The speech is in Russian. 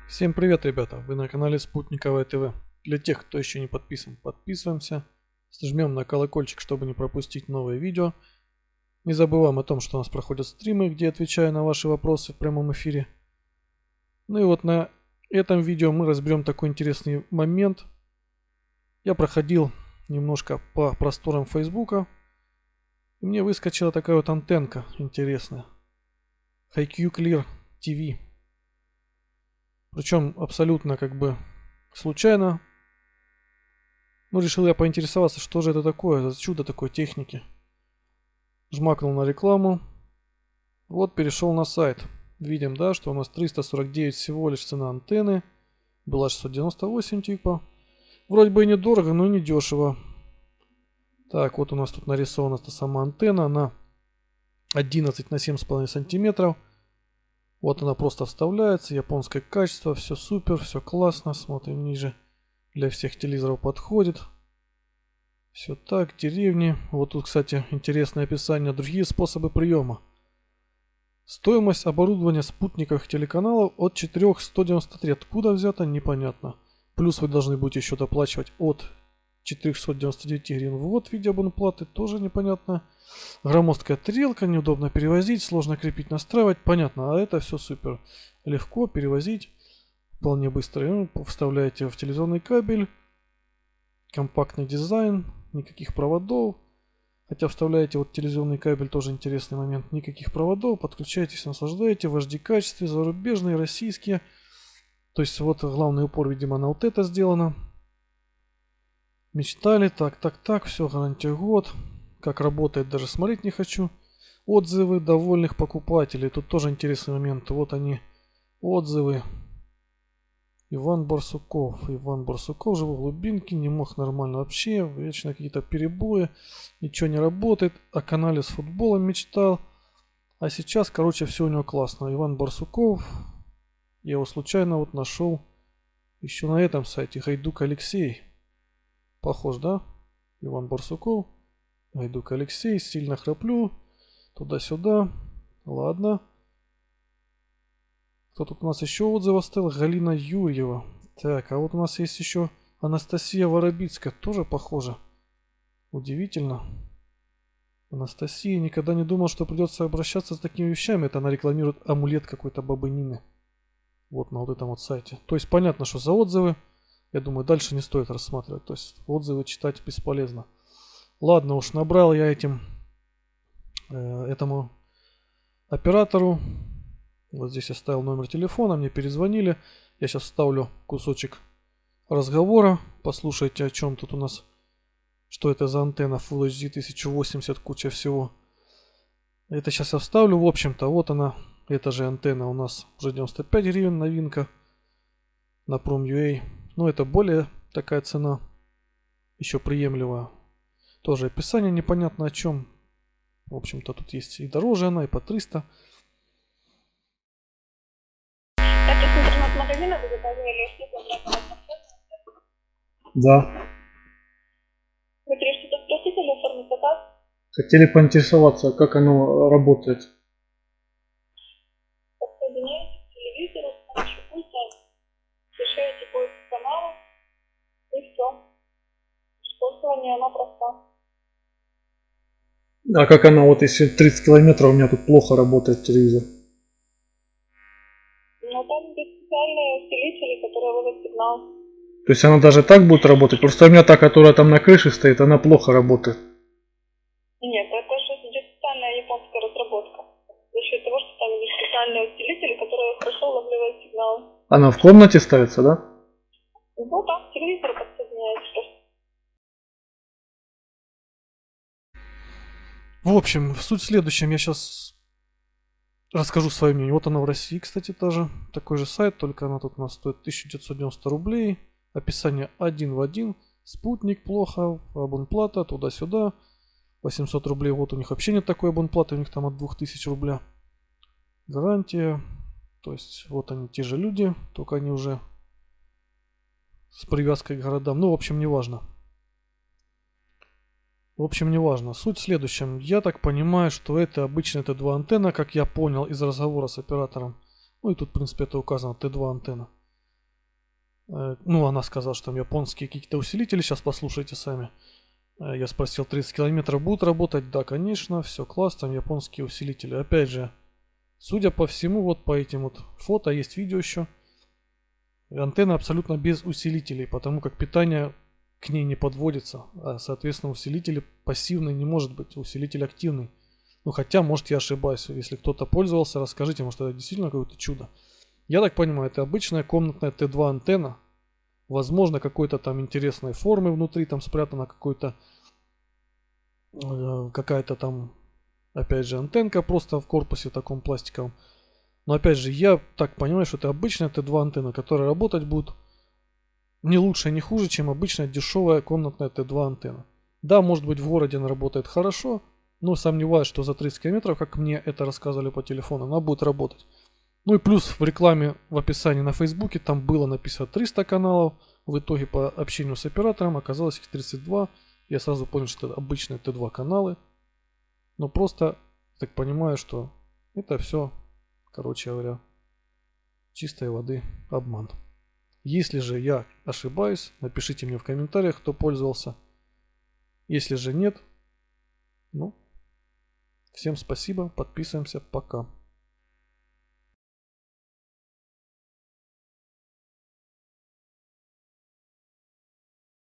Всем привет, ребята! Вы на канале Спутниковое ТВ. Для тех, кто еще не подписан, подписываемся. Жмем на колокольчик, чтобы не пропустить новые видео. Не забываем о том, что у нас проходят стримы, где я отвечаю на ваши вопросы в прямом эфире. Ну и вот на этом видео мы разберем такой интересный момент. Я проходил немножко по просторам Фейсбука. И мне выскочила такая вот антенка интересная. HiQ Clear TV. Причем абсолютно как бы случайно. Ну, решил я поинтересоваться, что же это такое, за чудо такой техники. Жмакнул на рекламу. Вот перешел на сайт. Видим, да, что у нас 349 всего лишь цена антенны. Была 698 типа. Вроде бы и недорого, но и не дешево. Так, вот у нас тут нарисована сама антенна. Она 11 на 7,5 сантиметров. Вот она просто вставляется, японское качество, все супер, все классно. Смотрим ниже, для всех телевизоров подходит. Все так, деревни. Вот тут, кстати, интересное описание, другие способы приема. Стоимость оборудования спутниковых телеканалов от 493. Откуда взято, непонятно. Плюс вы должны будете еще доплачивать от 499 гривен в год в виде абонплаты, тоже непонятно. Громоздкая тарелка, неудобно перевозить, сложно крепить, настраивать, понятно, а это все супер. Легко перевозить, вполне быстро. Ну, вставляете в телевизионный кабель, компактный дизайн, никаких проводов. Хотя вставляете вот телевизионный кабель, тоже интересный момент, никаких проводов, подключаетесь, наслаждаете в HD качестве, зарубежные, российские. То есть вот главный упор, видимо, на вот это сделано. Мечтали, так, все, гарантия год. Как работает, даже смотреть не хочу. Отзывы довольных покупателей. Тут тоже интересный момент. Вот они, отзывы. Иван Барсуков живу в глубинке, не мог нормально вообще. Вечно какие-то перебои. Ничего не работает. О канале с футболом мечтал. А сейчас, короче, все у него классно. Иван Барсуков. Я его случайно вот нашел еще на этом сайте. Гайдук Алексей. Похож, да? Иван Барсуков. Гайдук Алексей. Сильно храплю. Туда-сюда. Ладно. Кто тут у нас еще отзыв оставил? Галина Юрьева. Так, а вот у нас есть еще Анастасия Воробицкая. Тоже похоже. Удивительно. Анастасия. Никогда не думал, что придется обращаться с такими вещами. Это она рекламирует амулет какой-то бабы Нины. Вот на вот этом вот сайте. То есть понятно, что за отзывы. Я думаю, дальше не стоит рассматривать. То есть отзывы читать бесполезно. Ладно уж, набрал я этому оператору. Вот здесь оставил номер телефона, мне перезвонили. Я сейчас вставлю кусочек разговора. Послушайте, о чем тут у нас. Что это за антенна Full HD 1080, куча всего. Это сейчас я вставлю. В общем-то, вот она. Эта же антенна у нас уже 95 гривен, новинка. На Prom.ua. Но это более такая цена. Еще приемлемая. Тоже описание непонятно о чем. В общем-то, тут есть и дороже она, и по 300. Это с интернет-магазина вы заказывали что-то? Да. Вы хотели что-то спросить или оформить заказ? Хотели поинтересоваться, как оно работает. Подсоединяете к телевизору с помощью пульта, решаете поиск канала и все. Использование оно просто. А как она, вот если 30 километров, у меня тут плохо работает телевизор. Но там есть специальные усилители, которые ловят сигнал. То есть она даже так будет работать? Просто у меня та, которая там на крыше стоит, она плохо работает. Нет, это же идет специальная японская разработка. За счет того, что там есть специальные усилители, которые хорошо улавливают сигнал. Она в комнате ставится, да? Вот так, к телевизору подсоединяете просто. В общем, суть в следующем. Я сейчас расскажу свое мнение. Вот она в России, кстати, тоже. Такой же сайт, только она тут у нас стоит 1990 рублей. Описание один в один. Спутник плохо, абонплата туда-сюда. 800 рублей. Вот у них вообще нет такой абонплаты, у них там от 2000 рубля. Гарантия. То есть вот они те же люди, только они уже с привязкой к городам. Ну, в общем, неважно. Суть в следующем. Я так понимаю, что это обычно Т2 антенна, как я понял из разговора с оператором. Ну и тут, в принципе, это указано Т2 антенна. Ну, она сказала, что там японские какие-то усилители. Сейчас послушайте сами. Я спросил, 30 километров будут работать? Да, конечно, все класс, там японские усилители. Опять же, судя по всему, вот по этим вот фото, есть видео еще. Антенна абсолютно без усилителей, потому как питание к ней не подводится. А, соответственно, усилитель пассивный не может быть, усилитель активный. Ну, хотя, может, я ошибаюсь. Если кто-то пользовался, расскажите, может, это действительно какое-то чудо. Я так понимаю, это обычная комнатная Т2 антенна. Возможно, какой-то там интересной формы внутри, там спрятана какая-то там, опять же, антенка просто в корпусе таком пластиковом. Но опять же, я так понимаю, что это обычная Т2 антенна, которая работать будет не лучше, не хуже, чем обычная дешевая комнатная Т2 антенна. Да, может быть, в городе она работает хорошо, но сомневаюсь, что за 30 километров, как мне это рассказывали по телефону, она будет работать. Ну и плюс в рекламе в описании на Фейсбуке там было написано 300 каналов. В итоге по общению с оператором оказалось их 32. Я сразу понял, что это обычные Т2 каналы. Но просто так понимаю, что это все, короче говоря, чистой воды обман. Если же я ошибаюсь, напишите мне в комментариях, кто пользовался. Если же нет, ну, всем спасибо, подписываемся, пока.